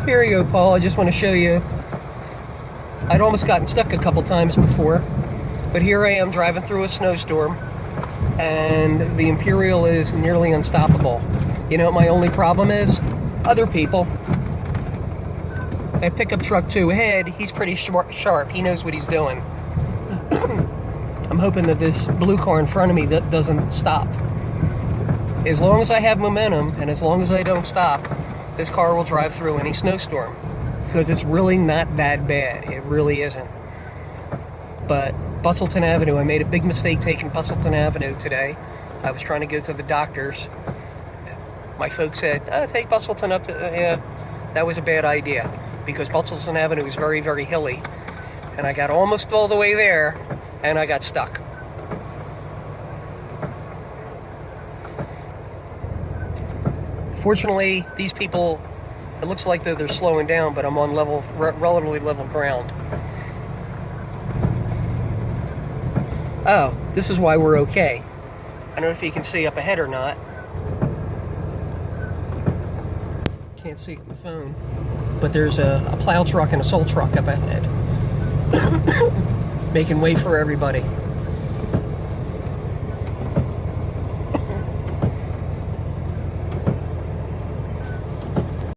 Imperial, Paul. I just want to show you. I'd almost gotten stuck a couple times before, but here I am driving through a snowstorm, and the Imperial is nearly unstoppable. You know what my only problem is? Other people. That pickup truck 2 ahead, he's pretty sharp. He knows what he's doing. I'm hoping that this blue car in front of me that doesn't stop. As long as I have momentum, and as long as I don't stop, this car will drive through any snowstorm. Because it's really not that bad. It really isn't. But Bustleton Avenue, I made a big mistake taking Bustleton Avenue today. I was trying to go to the doctor's. My folks said, take Bustleton up to... yeah, that was a bad idea. Because Bustleton Avenue is very, very hilly. And I got almost all the way there, and I got stuck. Fortunately, these people, it looks like they're slowing down, but I'm on relatively level ground. Oh, this is why we're okay. I don't know if you can see up ahead or not. Can't see it on the phone. But there's a plow truck and a salt truck up ahead. Making way for everybody.